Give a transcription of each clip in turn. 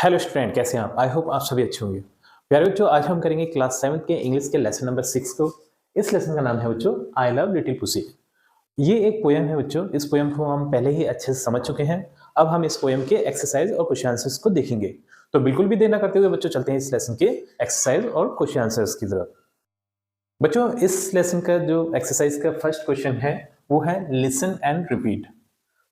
Hello student, कैसे हैं आप? आई होप आप सभी अच्छे होंगे। प्यारे बच्चों, आज हम करेंगे क्लास 7 के इंग्लिश के लेसन नंबर 6 को। इस लेसन का नाम है बच्चों आई लव लिटिल पुसी। ये एक पोयम है बच्चों। इस पोयम को हम पहले ही अच्छे से समझ चुके हैं। अब हम इस पोयम के एक्सरसाइज और क्वेश्चन आंसर्स को देखेंगे। तो बिल्कुल भी देर ना करते हुए बच्चों चलते हैं इस लेसन के एक्सरसाइज और क्वेश्चन आंसर्स की तरफ। बच्चों, इस लेसन का जो एक्सरसाइज का फर्स्ट क्वेश्चन है वो है लिसन एंड रिपीट।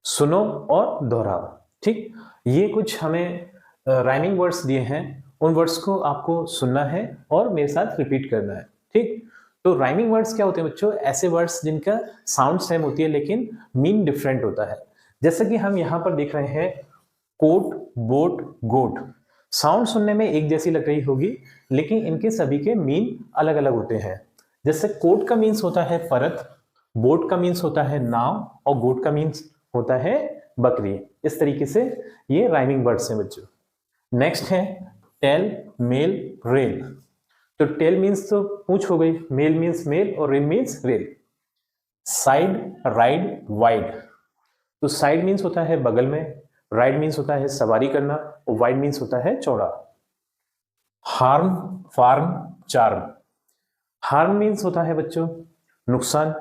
सुनो और दोहराओ। ठीक, ये कुछ हमें राइमिंग वर्ड्स दिए हैं। उन वर्ड्स को आपको सुनना है और मेरे साथ रिपीट करना है। ठीक, तो राइमिंग वर्ड्स क्या होते हैं बच्चों? ऐसे वर्ड्स जिनका साउंड सेम होती है लेकिन मीन डिफरेंट होता है। जैसे कि हम यहाँ पर देख रहे हैं कोट, बोट, गोट। साउंड सुनने में एक जैसी लग रही होगी लेकिन इनके सभी के मीन अलग अलग होते हैं। जैसे कोट का मीन्स होता है परत, बोट का मीन्स होता है नाव और गोट का मीन्स होता है बकरी। इस तरीके से ये राइमिंग वर्ड्स हैं बच्चों। नेक्स्ट है टेल, मेल, रेल। तो टेल मीन्स तो पूंछ हो गई, मेल मीन्स मेल और rail means rail. Side, ride, wide. तो साइड मीन्स होता है बगल में, राइड मीन्स होता है सवारी करना और वाइड मीन्स होता है चौड़ा। Harm, farm, charm. Harm means होता है बच्चों नुकसान,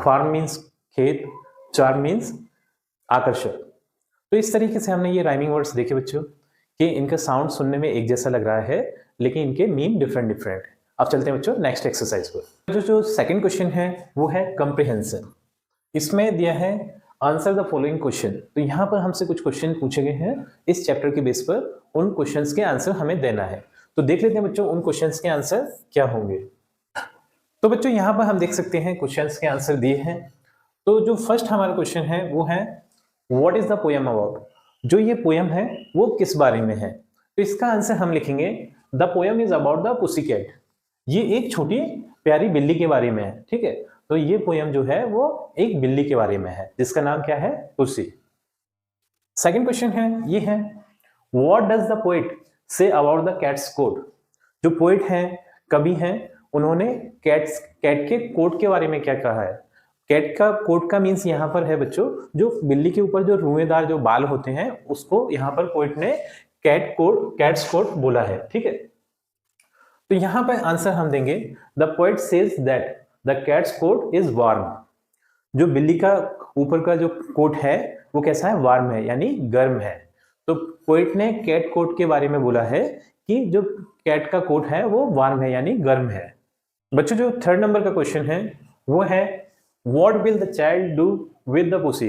फार्म मीन्स खेत, चार्म मीन्स आकर्षक। तो इस तरीके से हमने ये राइमिंग वर्ड्स देखे बच्चों कि इनका साउंड सुनने में एक जैसा लग रहा है लेकिन इनके मीन डिफरेंट डिफरेंट है। अब चलते हैं बच्चों नेक्स्ट एक्सरसाइज पर। जो सेकंड क्वेश्चन है वो है कंप्रिहेंशन। इसमें दिया है आंसर द फॉलोइंग क्वेश्चन। तो यहाँ पर हमसे कुछ क्वेश्चन पूछे गए हैं इस चैप्टर के बेस पर। उन क्वेश्चंस के आंसर हमें देना है। तो देख लेते हैं बच्चों उन क्वेश्चंस के आंसर क्या होंगे। तो बच्चों यहाँ पर हम देख सकते हैं क्वेश्चंस के आंसर दिए हैं। तो जो फर्स्ट हमारा क्वेश्चन है वो है what is the poem about. जो ये पोयम है वो किस बारे में है? तो इसका आंसर हम लिखेंगे the poem is about the pussy cat. ये एक छोटी प्यारी बिल्ली के बारे में है। ठीक है, तो ये पोयम जो है वो एक बिल्ली के बारे में है जिसका नाम क्या है? पुसी। सेकंड क्वेश्चन है ये है what does the poet say about the cat's coat. जो पोएट हैं, कवि हैं, उन्होंने कैट के कोट के बारे में क्या कहा है? कैट का कोट का मीन्स यहाँ पर है बच्चों जो बिल्ली के ऊपर जो रुएदार जो बाल होते हैं उसको यहाँ पर पोएट ने कैट्स कोट बोला है। ठीक है, तो यहाँ पर आंसर हम देंगे the poet says that the cat's coat is warm. जो बिल्ली का ऊपर का जो कोट है वो कैसा है? वार्म है, यानी गर्म है। तो पोएट ने कैट कोट के बारे में बोला है कि जो कैट का कोट है वो वार्म है यानी गर्म है। बच्चों, जो थर्ड नंबर का क्वेश्चन है वो है What will the child do with the pussy?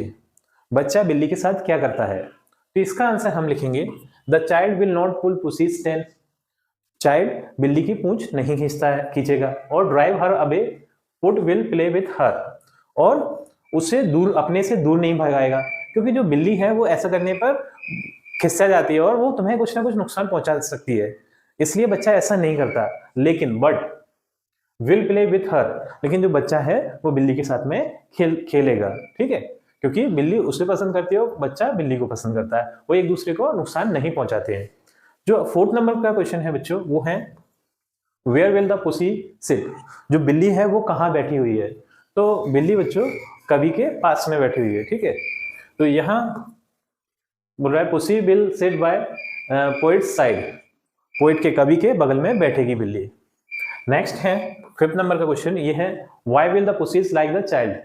बच्चा बिल्ली के साथ क्या करता है? तो इसका आंसर हम लिखेंगे The child will not pull pussy's tail। Child बिल्ली की पूंछ नहीं खींचेगा। और drive her away, put will play with her. और उसे दूर, अपने से दूर नहीं भगाएगा, क्योंकि जो बिल्ली है वो ऐसा करने पर खिंचा जाती है और वो तुम्हें कुछ ना कुछ नुकसान पहुंचा सकती है, इसलिए बच्चा ऐसा नहीं करता। लेकिन but will play with her, लेकिन जो बच्चा है वो बिल्ली के साथ में खेलेगा। ठीक है, क्योंकि बिल्ली उसे पसंद करती है और बच्चा बिल्ली को पसंद करता है, वो एक दूसरे को नुकसान नहीं पहुंचाते हैं। जो फोर्थ नंबर का क्वेश्चन है बच्चों वो है where will the pussy sit. जो बिल्ली है वो कहाँ बैठी हुई है? तो बिल्ली बच्चों कवि के पास में बैठी हुई है। ठीक है, तो यहाँ बोल रहा है pussy will sit by poet side. Poet के, कवि के बगल में बैठेगी बिल्ली। नेक्स्ट है फिफ्थ नंबर का क्वेश्चन, ये है why will the pussies like the child.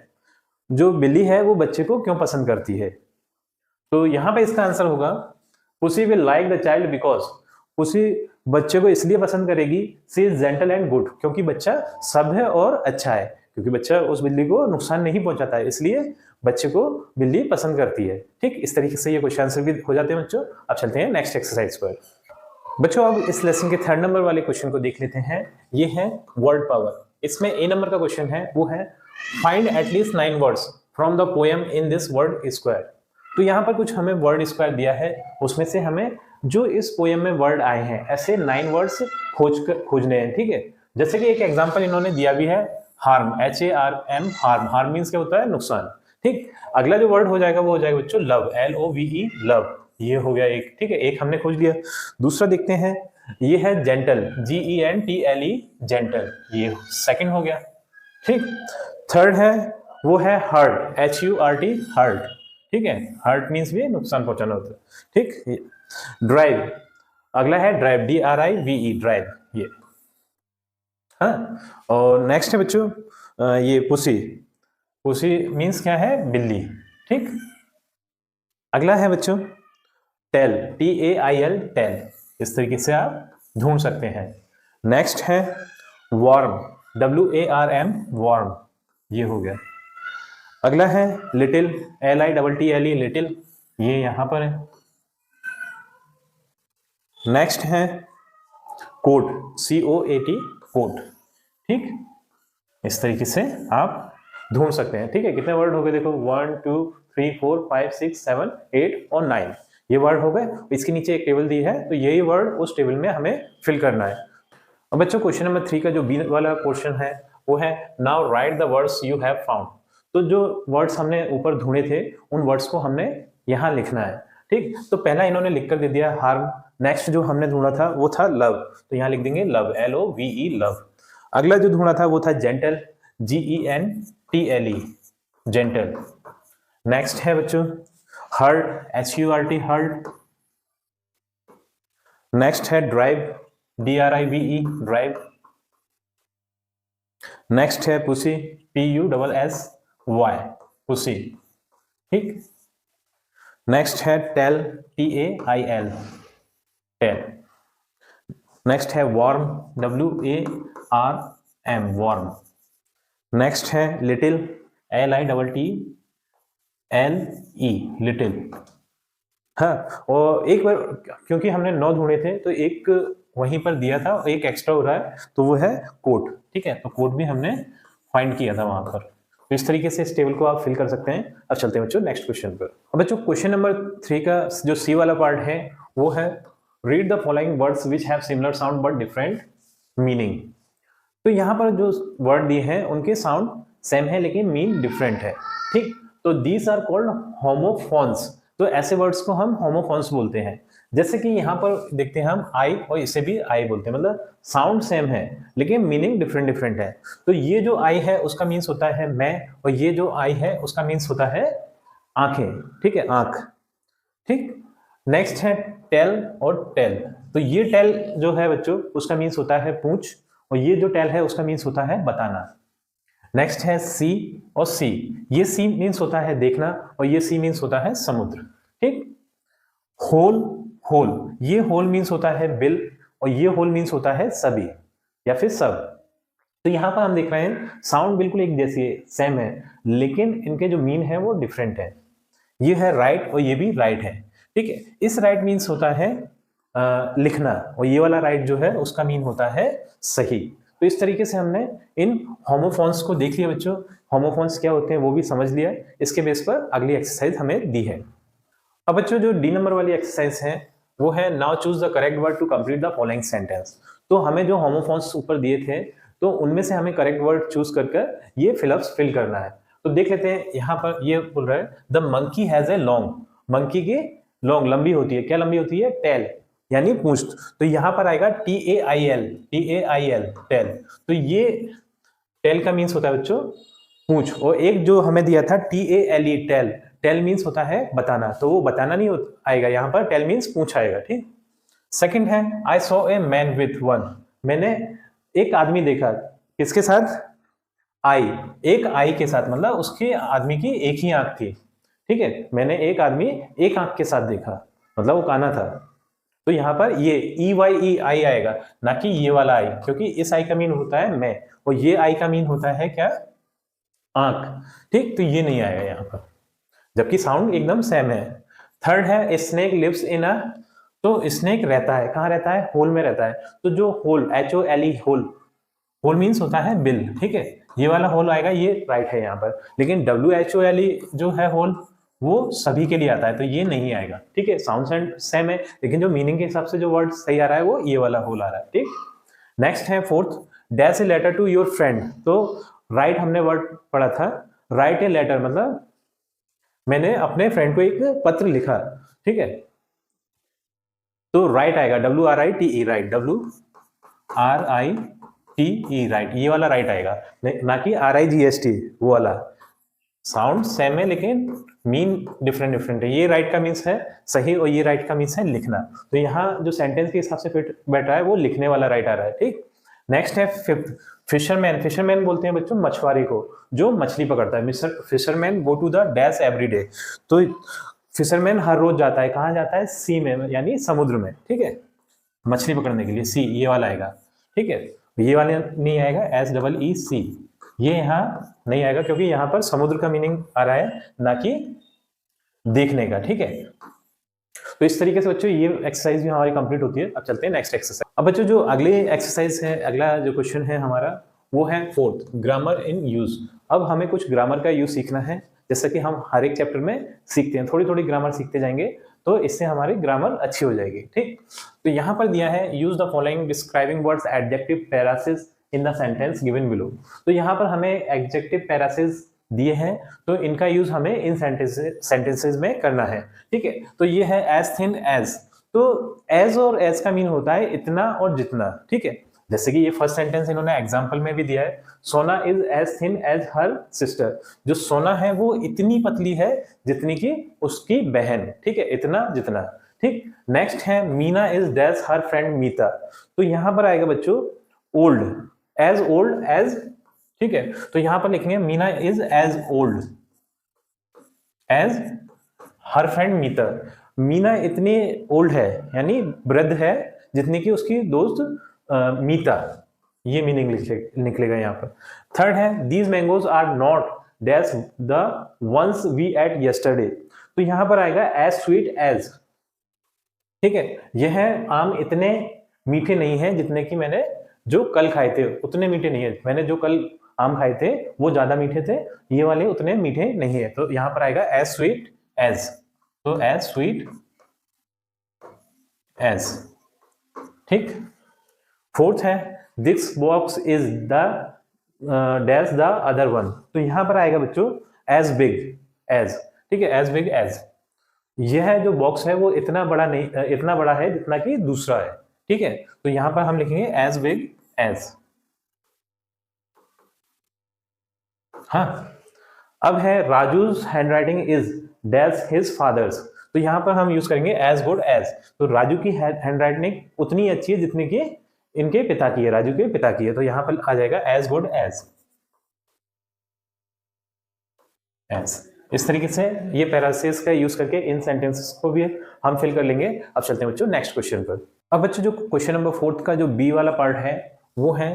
जो बिल्ली है वो बच्चे को क्यों पसंद करती है? तो यहाँ पे इसका आंसर होगा pussy will like the child because. Pussy बच्चे को इसलिए पसंद करेगी सी इज जेंटल एंड गुड, क्योंकि बच्चा सभ्य और अच्छा है। क्योंकि बच्चा उस बिल्ली को नुकसान नहीं पहुंचाता है, इसलिए बच्चे को बिल्ली पसंद करती है। ठीक, इस तरीके से ये क्वेश्चन आंसर भी हो जाते हैं बच्चों। अब चलते हैं नेक्स्ट एक्सरसाइज पर। बच्चों, अब इस लेसन के थर्ड नंबर वाले क्वेश्चन को देख लेते हैं। ये है वर्ड पावर। इसमें ए नंबर का क्वेश्चन है वो है find at least 9 words from the poem in this word square. तो यहाँ पर कुछ हमें वर्ड स्क्वायर दिया है, उसमें से हमें जो इस पोएम में वर्ड आए हैं ऐसे 9 वर्ड्स खोजने हैं। ठीक है, जैसे कि एक एग्जाम्पल इन्होंने दिया भी है harm, HARM, harm. Harm means क्या होता है? नुकसान। ठीक, अगला जो वर्ड हो जाएगा वो हो जाएगा बच्चों लव, LOVE, लव। ये हो गया एक। ठीक है, एक हमने खोज लिया। दूसरा देखते हैं, ये है जेंटल, GENTLE, जेंटल। ये सेकंड हो गया। ठीक, थर्ड है वो है हर्ट, HURT, हर्ट। ठीक है, हर्ट मीन्स भी नुकसान पहुंचाना होता है। ठीक, ड्राइव, अगला है ड्राइव, DRIVE, ड्राइव, ये। हाँ, और नेक्स्ट है बच्चों ये पुसी। पुसी मीन्स क्या है? बिल्ली, ठीक। अगला है बच्चों टेल, TAIL, टेल। इस तरीके से आप ढूंढ सकते हैं। नेक्स्ट है वार्म, WARM, वार्म, ये हो गया। अगला है लिटिल, LITTLE, लिटिल, ये यहां पर है। नेक्स्ट है कोट, COAT, कोट, ठीक। इस तरीके से आप ढूंढ सकते हैं, ठीक है। कितने वर्ड हो गए देखो, 1 2 3 4 5 6 7 8 और 9, ये वर्ड हो गए। इसके नीचे एक टेबल दी है, तो यही वर्ड उस टेबल में हमें फिल करना है। अब बच्चों क्वेश्चन नंबर 3 का जो बी वाला पोर्शन है वो है now right the words you have found. तो जो वर्ड्स हमने ऊपर ढूंढे थे उन वर्ड्स को हमने यहाँ लिखना है, ठीक। तो पहला इन्होंने लिख कर दे दिया हार्म। नेक्स्ट जो हमने ढूंढा था वो था लव, तो यहाँ लिख देंगे लव, LOVE, लव। अगला जो ढूंढा था वो था जेंटल, GENTLE, जेंटल। नेक्स्ट है बच्चों हर्ट, HURT, हर्ट। नेक्स्ट है ड्राइव, DRIVE, ड्राइव। नेक्स्ट है पुसी, PUSSY, पुसी, ठीक। नेक्स्ट है टेल, TAIL, टेल। नेक्स्ट है वार्म, WARM, वार्म। नेक्स्ट है लिटिल, LITTLE, लिटिल। हाँ, और एक बार क्योंकि हमने 9 ढूंढे थे तो एक वहीं पर दिया था, एक एक्स्ट्रा हो रहा है, तो वो है कोट, ठीक है। तो कोट भी हमने फाइंड किया था वहां पर। तो इस तरीके से इस टेबल को आप फिल कर सकते हैं। अब चलते हैं बच्चों नेक्स्ट क्वेश्चन पर। अब बच्चों क्वेश्चन नंबर 3 का जो सी वाला पार्ट है वो है read the following words which have similar sound but different meaning. तो यहाँ पर जो वर्ड दिए हैं उनके साउंड सेम है लेकिन मीन डिफरेंट है, ठीक। तो दीज आर कॉल्ड होमोफोन्स। तो ऐसे वर्ड्स को हम होमोफोन्स बोलते हैं। जैसे कि यहाँ पर देखते हैं हम आई, और इसे भी आई बोलते हैं, मतलब साउंड सेम है लेकिन मीनिंग डिफरेंट डिफरेंट है। तो ये जो आई है उसका मीन्स होता है मैं, और ये जो आई है उसका मीन्स होता है आंखें, ठीक है, आंख, ठीक। नेक्स्ट है टेल और टेल। तो ये टेल जो है बच्चों उसका मीन्स होता है पूंछ, और ये जो टेल है उसका मीन्स होता है बताना। नेक्स्ट है सी और सी, ये सी मीन्स होता है देखना, और ये सी मीन्स होता है समुद्र, ठीक। होल, होल, ये होल मीन्स होता है बिल, और ये होल मीन्स होता है सभी या फिर सब। तो यहां पर हम देख रहे हैं साउंड बिल्कुल एक जैसी है, सेम है, लेकिन इनके जो मीन है वो डिफरेंट है। ये है राइट और ये भी राइट है, ठीक है। इस राइट मीन्स होता है लिखना, और ये वाला राइट जो है उसका मीन होता है सही। तो इस तरीके से हमने इन होमोफोन्स को देख लिया बच्चों, होमोफोन्स क्या होते हैं वो भी समझ लिया। इसके बेस पर अगली एक्सरसाइज हमें दी है। अब बच्चों जो डी नंबर वाली एक्सरसाइज है वो है now choose the correct word to complete the following sentence. तो हमें जो होमोफोन्स ऊपर दिए थे तो उनमें से हमें करेक्ट वर्ड चूज करके ये फिलअप्स फिल करना है। तो देख लेते हैं, यहाँ पर ये बोल रहा है the monkey has a long, monkey की लॉन्ग, लंबी होती है, क्या लंबी होती है? टेल, यानी पूंछ। तो यहाँ पर आएगा TAIL, टेल। तो ये टेल का मीन्स होता है बच्चों पूंछ, और एक जो हमें दिया था TALE, टेल, टेल मीन्स होता है बताना, तो वो बताना नहीं आएगा यहाँ पर, टेल मीन्स पूंछ आएगा, ठीक। सेकंड है I saw a man with one, मैंने एक आदमी देखा, किसके साथ? आई, एक आई के साथ, मतलब उसके आदमी की एक ही आंख थी, ठीक है। मैंने एक आदमी एक आंख के साथ देखा, मतलब वो काना था। तो यहाँ पर ये EYE आई आएगा, ना कि ये वाला आई, क्योंकि इस आई का मीन होता है मैं, और ये आई का मीन होता है क्या? आंख, ठीक। तो ये नहीं आएगा यहाँ पर, जबकि साउंड एकदम सेम है। थर्ड है स्नेक लिव्स इन अ, तो स्नेक रहता है, कहाँ रहता है? होल में रहता है। तो जो hole, HOLE, hole, hole means होता है बिल, ठीक है। ये वाला होल आएगा, ये राइट है यहाँ पर। लेकिन WHOLE जो है होल, वो सभी के लिए आता है, तो ये नहीं आएगा, ठीक है। साउंड सेम है लेकिन जो मीनिंग के हिसाब से जो वर्ड सही आ रहा है वो ये वाला होल आ रहा है, ठीक। नेक्स्ट है fourth, dash a letter to your friend. तो राइट हमने वर्ड पढ़ा था, राइट ए लेटर मतलब मैंने अपने फ्रेंड को एक पत्र लिखा, ठीक है। तो राइट आएगा WRITE, राइट, WRITE, राइट, ये वाला राइट आएगा, ना कि RIGST, वो वाला। साउंड सेम है लेकिन मीन डिफरेंट डिफरेंट है। ये राइट का मीन्स है सही और ये राइट का मीन्स है लिखना। तो यहाँ जो सेंटेंस के हिसाब से फिट बैठ रहा है वो लिखने वाला राइट आ रहा है। ठीक, नेक्स्ट है फिफ्थ, फिशरमैन। फिशरमैन बोलते हैं बच्चों मछुआरे को जो मछली पकड़ता है। Mister fisherman go to the dash every day. तो फिशरमैन हर रोज जाता है, कहाँ जाता है? सी में, यानी समुद्र में। ठीक है, मछली पकड़ने के लिए। सी ये वाला आएगा। ठीक है, ये वाला नहीं आएगा, SEE, ये यहाँ नहीं आएगा क्योंकि यहाँ पर समुद्र का मीनिंग आ रहा है ना कि देखने का। ठीक है, तो इस तरीके से बच्चों ये एक्सरसाइज भी हमारी कंप्लीट होती है। अब चलते हैं नेक्स्ट एक्सरसाइज। अब बच्चों जो अगले एक्सरसाइज है, अगला जो क्वेश्चन है हमारा वो है फोर्थ, ग्रामर इन यूज। अब हमें कुछ ग्रामर का यूज सीखना है, जैसा कि हम हर एक चैप्टर में सीखते हैं, थोड़ी थोड़ी ग्रामर सीखते जाएंगे तो इससे हमारी ग्रामर अच्छी हो जाएगी। ठीक, तो यहाँ पर दिया है use the following describing words adjective phrases in the sentence given below. तो यहाँ पर हमें एडजेक्टिव पैरासिस दिए हैं तो इनका यूज हमें इन सेंटेंसेस में करना है। ठीक है, तो ये है एज थिन एज। तो एज और एज का मीन होता है इतना और जितना। ठीक है, जैसे कि ये फर्स्ट सेंटेंस इन्होंने एग्जांपल में भी दिया है, Sona is as thin as her sister. जो सोना है वो इतनी पतली है जितनी की उसकी बहन। ठीक है, इतना जितना। ठीक, नेक्स्ट है Meena is dash her friend Meeta. तो यहां पर आएगा बच्चों ओल्ड एज। ठीक है, तो यहां पर लिखेंगे Meena is as old as her friend Meeta. Meena इतनी ओल्ड है यानी वृद्ध है जितनी की उसकी दोस्त मीता। ये मीनिंग निकलेगा यहाँ पर। थर्ड है these mangoes are not dash the ones we ate yesterday. तो यहां पर आएगा एज स्वीट एज। ठीक है, यह आम इतने मीठे नहीं है जितने की मैंने जो कल खाए थे उतने मीठे नहीं है। मैंने जो कल आम खाए थे वो ज्यादा मीठे थे, ये वाले उतने मीठे नहीं है। तो यहां पर आएगा एज स्वीट एज। तो एज स्वीट एज। ठीक, फोर्थ है this box is the dash the other one. तो यहां पर आएगा बच्चों एज बिग एज। ठीक है, एज बिग एज। यह जो बॉक्स है वो इतना बड़ा नहीं, इतना बड़ा है जितना कि दूसरा है। ठीक है, तो यहां पर हम लिखेंगे एज बिग एज। हाँ, अब है Raju's handwriting is dash his father's. तो यहां पर हम यूज करेंगे एज गुड एज। तो राजू की हैंडराइटिंग उतनी अच्छी है जितनी की इनके पिता की है, राजू के पिता की है। तो यहां पर आ जाएगा एज गुड एज। इस तरीके से ये पैरासिस का यूज करके इन सेंटेंसेस को भी हम फिल कर लेंगे। अब चलते हैं बच्चों नेक्स्ट क्वेश्चन पर। अब बच्चों जो क्वेश्चन नंबर फोर्थ का जो बी वाला पार्ट है वो है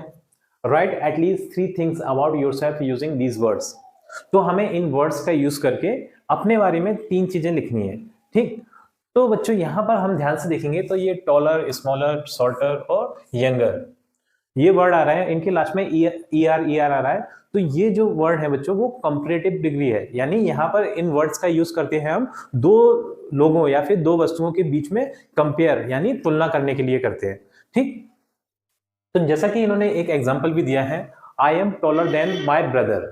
right at least 3 things about yourself using these words. तो हमें इन वर्ड्स का यूज करके अपने बारे में 3 चीजें लिखनी है। ठीक, तो बच्चों यहां पर हम ध्यान से देखेंगे तो ये टॉलर, स्मॉलर, शॉर्टर और यंगर ये वर्ड आ रहा है, इनके लास्ट में ER आ रहा है। तो ये जो वर्ड है बच्चों वो कंपैरेटिव डिग्री है, यानी यहाँ पर इन वर्ड्स का यूज करते हैं हम दो लोगों या फिर दो वस्तुओं के बीच में कंपेयर यानी तुलना करने के लिए करते हैं। ठीक, तो जैसा कि इन्होंने एक एग्जांपल भी दिया है, I am taller than my brother.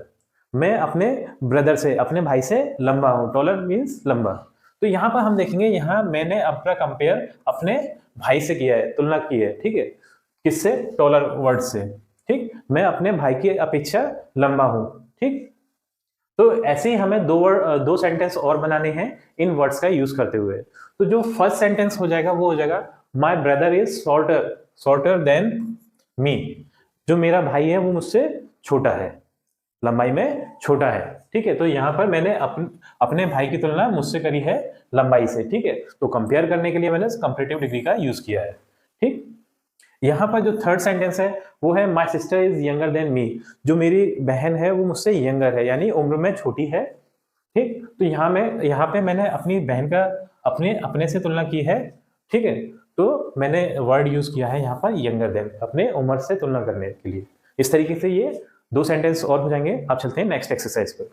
मैं अपने ब्रदर से, अपने भाई से लंबा हूं। टॉलर मीन्स लंबा। तो यहां पर हम देखेंगे, यहां मैंने अपना कंपेयर अपने भाई से किया है, तुलना की है। ठीक है, किससे? टॉलर वर्ड से। ठीक, मैं अपने भाई की अपेक्षा लंबा हूं। ठीक, तो ऐसे ही हमें दो सेंटेंस और बनाने हैं इन वर्ड्स का यूज करते हुए। तो जो फर्स्ट सेंटेंस हो जाएगा वो हो जाएगा my brother is shorter than me. जो मेरा भाई है वो मुझसे छोटा है, लंबाई में छोटा है। ठीक है, तो यहाँ पर मैंने अपने भाई की तुलना मुझसे करी है लंबाई से। ठीक है, तो कंपेयर करने के लिए मैंने कंपैरेटिव डिग्री का यूज किया है। ठीक, यहाँ पर जो थर्ड सेंटेंस है वो है my sister is younger than me. जो मेरी बहन है वो मुझसे यंगर है यानी उम्र में छोटी है। ठीक, तो यहाँ पे मैंने अपनी बहन का अपने से तुलना की है। ठीक है, तो मैंने वर्ड यूज किया है यहाँ पर यंगर देन, अपने उम्र से तुलना करने के लिए। इस तरीके से ये 2 सेंटेंस और हो जाएंगे। अब चलते हैं नेक्स्ट एक्सरसाइज पर।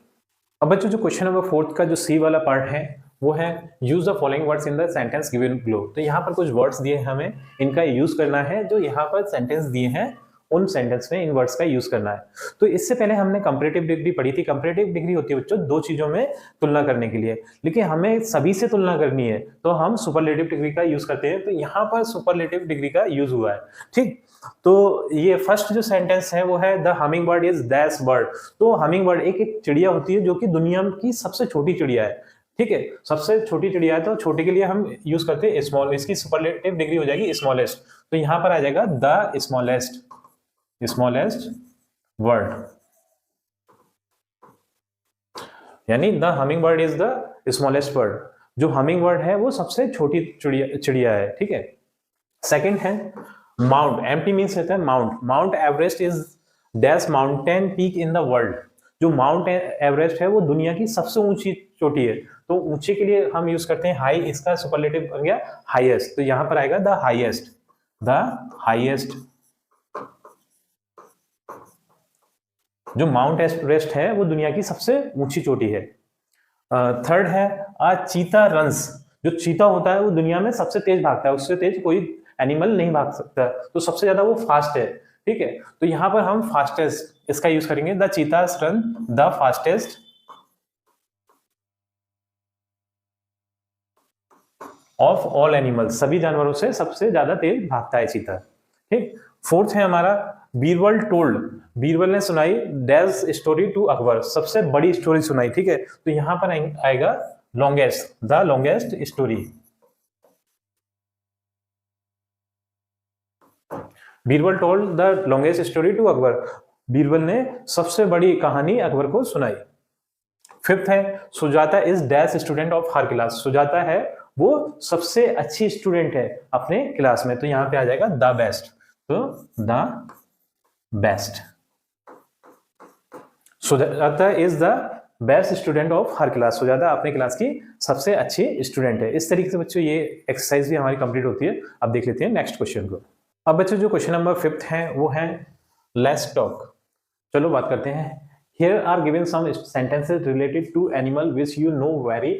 अब बच्चों जो क्वेश्चन नंबर 4 का जो सी वाला पार्ट है वो है use the following words in the sentence given below. तो यहाँ पर कुछ वर्ड्स दिए हैं, हमें इनका यूज करना है। जो यहाँ पर सेंटेंस दिए हैं उन सेंटेंस में इन वर्ड्स का यूज करना है। तो इससे पहले हमने कंपैरेटिव डिग्री पढ़ी थी। कंपैरेटिव डिग्री होती है बच्चों 2 चीजों में तुलना करने के लिए, लेकिन हमें सभी से तुलना करनी है तो हम सुपरलेटिव डिग्री का यूज करते हैं। तो यहाँ पर सुपरलेटिव डिग्री का यूज हुआ है। ठीक, तो ये फर्स्ट जो सेंटेंस है वो है the humming bird is दैश bird. तो हमिंग बर्ड एक चिड़िया होती है जो कि दुनिया की सबसे छोटी चिड़िया है। ठीक है, सबसे छोटी चिड़िया है तो छोटे के लिए हम यूज करते हैं स्मॉल, इसकी सुपरलेटिव डिग्री हो जाएगी स्मॉलेस्ट, तो यहां पर आ जाएगा द स्मॉलेस्ट, स्मॉलेस्ट बर्ड, यानी the humming bird is the smallest bird, जो हमिंग बर्ड है वो सबसे छोटी चिड़िया है। ठीक है, सेकंड है माउंट, एम्प्टी मीन्स रहता है mount, mount Everest is dash mountain peak in the world, जो माउंट एवरेस्ट है वो दुनिया की सबसे ऊंची चोटी है, तो ऊंचे के लिए हम यूज करते हैं हाई, इसका सुपरलेटिव बन गया हाईएस्ट, तो यहां पर आएगा द हाईएस्ट, द हाईएस्ट, जो माउंट एवरेस्ट है वो दुनिया की सबसे ऊंची चोटी है। थर्ड है अ चीता रन्स, जो चीता होता है वो दुनिया में सबसे तेज भागता है, उससे तेज कोई एनिमल नहीं भाग सकता, तो सबसे ज्यादा वो फास्ट है। ठीक है, तो यहां पर हम फास्टेस्ट इसका यूज करेंगे, the चीतास run the fastest of all animals, सभी जानवरों से सबसे ज्यादा तेज भागता है चीता। ठीक, फोर्थ है हमारा बीरबल टोल्ड, बीरबल ने सुनाई डैश स्टोरी टू अकबर, सबसे बड़ी स्टोरी सुनाई। ठीक है, तो यहां पर आएगा longest, the longest story, Birbal told the longest story to Akbar, Birbal ने सबसे बड़ी कहानी अकबर को सुनाई। फिफ्थ है Sujata is dash student of her class, Sujata है वो सबसे अच्छी स्टूडेंट है अपने क्लास में, तो यहां पे आ जाएगा द बेस्ट, तो the best, Sujata is the best student of her class, Sujata अपने क्लास की सबसे अच्छी स्टूडेंट है। इस तरीके से बच्चों ये एक्सरसाइज भी हमारी कंप्लीट होती है। अब देख लेते हैं नेक्स्ट क्वेश्चन को। अब बच्चों जो क्वेश्चन नंबर 5 है वो है लेट्स टॉक, चलो बात करते हैं। Here are given some sentences related to animal which you know very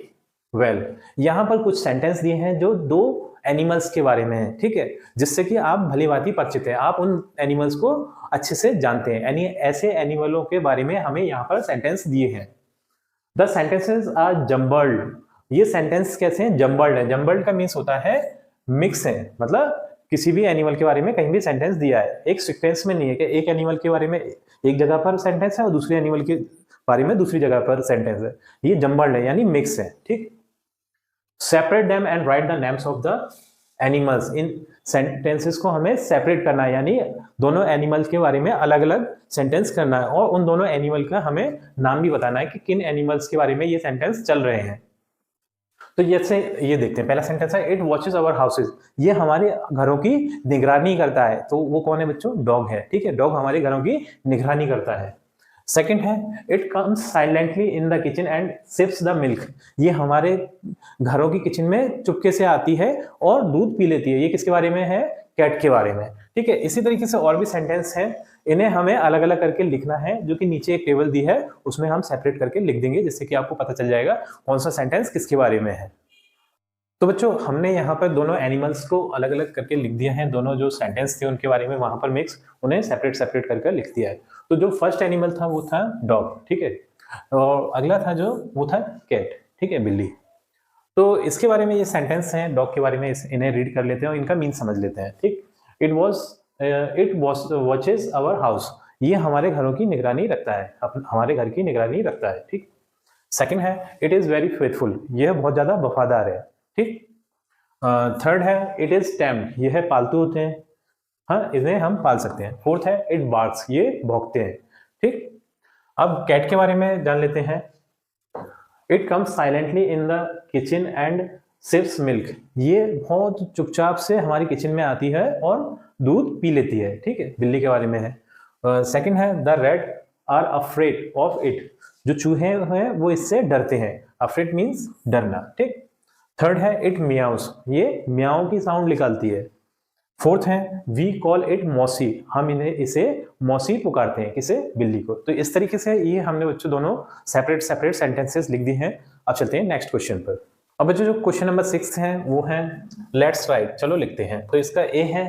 well, यहाँ पर कुछ सेंटेंस दिए हैं जो दो एनिमल्स के बारे में है। ठीक है, जिससे कि आप भली भांति परिचित है, आप उन एनिमल्स को अच्छे से जानते हैं, यानी ऐसे एनिमलों के बारे में हमें यहाँ पर सेंटेंस दिए हैं। द सेंटेंसेस आर जम्बल्ड, ये सेंटेंस कैसे हैं, जम्बल्ड है, जम्बल्ड का मीन्स होता है मिक्स है, मतलब किसी भी एनिमल के बारे में कहीं भी सेंटेंस दिया है, एक सीक्वेंस में नहीं है कि एक एनिमल के बारे में एक जगह पर सेंटेंस है और दूसरे एनिमल के बारे में दूसरी जगह पर सेंटेंस है, ये जम्बल्ड है यानी मिक्स है। ठीक, separate them and right the names of the animals, in sentences को हमें सेपरेट करना है, यानी दोनों एनिमल्स के बारे में अलग अलग सेंटेंस करना है और उन दोनों एनिमल का हमें नाम भी बताना है कि किन एनिमल्स के बारे में ये सेंटेंस चल रहे हैं। तो जैसे ये देखते हैं, पहला सेंटेंस है इट वॉचेस अवर हाउसेज, ये हमारे घरों की निगरानी करता है, तो वो कौन है बच्चों, डॉग है। ठीक है, डॉग हमारे घरों की निगरानी करता है। सेकंड है it comes silently in the kitchen and sips the milk, ये हमारे घरों की किचन में चुपके से आती है और दूध पी लेती है, ये किसके बारे में है, कैट के बारे में। ठीक है, इसी तरीके से और भी सेंटेंस है, इन्हें हमें अलग अलग करके लिखना है, जो कि नीचे एक टेबल दी है उसमें हम सेपरेट करके लिख देंगे, जिससे कि आपको पता चल जाएगा कौन सा सेंटेंस किसके बारे में है। तो बच्चों हमने यहाँ पर दोनों एनिमल्स को अलग अलग करके लिख दिया है, दोनों जो सेंटेंस थे उनके बारे में वहां पर मिक्स उन्हें सेपरेट सेपरेट करके लिख दिया है। तो जो फर्स्ट एनिमल था वो था डॉग, ठीक है, और अगला था जो वो था कैट, ठीक है, बिल्ली। तो इसके बारे में ये सेंटेंस हैं डॉग के बारे में, इन्हें रीड कर लेते हैं और इनका मीन समझ लेते हैं। ठीक, इट वॉचेस आवर हाउस, ये हमारे घरों की निगरानी रखता है, हमारे घर की निगरानी रखता है। ठीक, सेकंड है इट इज वेरी फेथफुल, यह बहुत ज्यादा वफादार है। ठीक, थर्ड है इट इज टैम्ड, यह है पालतू होते हैं, हाँ इन्हें हम पाल सकते हैं। फोर्थ है इट बार्क्स, ये भौंकते हैं। ठीक, अब कैट के बारे में जान लेते हैं। It comes silently in the kitchen and sips milk, ये बहुत चुपचाप से हमारी किचन में आती है और दूध पी लेती है। ठीक है, बिल्ली के बारे में है। सेकंड है the rat are afraid of it, जो चूहे हैं वो इससे डरते हैं, अफ्रेड मीन्स डरना। ठीक, थर्ड है इट मियाउस, ये म्याऊ की साउंड निकालती है। फोर्थ है वी कॉल इट मौसी, हम इसे मौसी पुकारते हैं, किसे, बिल्ली को। तो इस तरीके से ये हमने बच्चों दोनों सेपरेट सेपरेट सेंटेंसेस लिख दिए हैं। अब चलते हैं नेक्स्ट क्वेश्चन पर। अब बच्चों जो क्वेश्चन नंबर 6 है वो है लेट्स राइट, चलो लिखते हैं। तो इसका ए है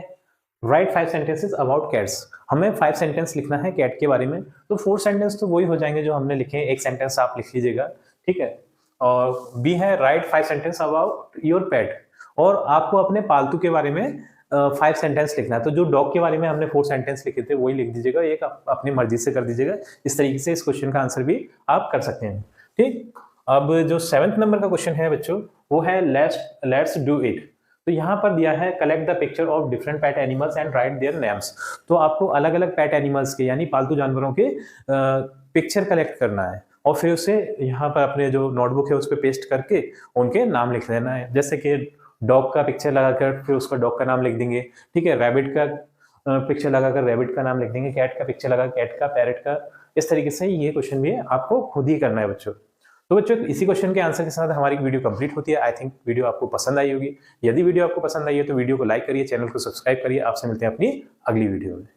राइट 5 सेंटेंसेस अबाउट कैट्स, हमें 5 सेंटेंस लिखना है कैट के बारे में। तो 4 सेंटेंस तो वही हो जाएंगे जो हमने लिखे हैं, एक सेंटेंस आप लिख लीजिएगा। ठीक है, और बी है राइट 5 सेंटेंस अबाउट योर पेट, और आपको अपने पालतू के बारे में 5 सेंटेंस लिखना है। तो जो डॉग के बारे में हमने 4 सेंटेंस लिखे थे वही लिख दीजिएगा, एक अपनी मर्जी से कर दीजिएगा। इस तरीके से इस क्वेश्चन का आंसर भी आप कर सकते हैं। ठीक, अब जो 7th नंबर का क्वेश्चन है बच्चों, वो है लेट्स डू इट। तो यहाँ पर दिया है collect the picture of different pet animals and right their names. तो आपको अलग अलग पेट एनिमल्स के यानी पालतू जानवरों के पिक्चर कलेक्ट करना है और फिर उसे यहाँ पर अपने जो नोटबुक है उस पर पेस्ट करके उनके नाम लिख देना है। जैसे कि डॉग का पिक्चर लगाकर फिर उसका डॉग का नाम लिख देंगे, ठीक है। रैबिट का पिक्चर लगाकर रैबिट का नाम लिख देंगे, कैट का पिक्चर लगा कैट का, पैरेट का। इस तरीके से ये क्वेश्चन भी आपको खुद ही करना है बच्चों। तो बच्चों इसी क्वेश्चन के आंसर के साथ हमारी वीडियो कंप्लीट होती है। आई थिंक वीडियो आपको पसंद आई होगी। यदि वीडियो आपको पसंद आई है तो वीडियो को लाइक करिए, चैनल को सब्सक्राइब करिए। आपसे मिलते हैं अपनी अगली वीडियो में।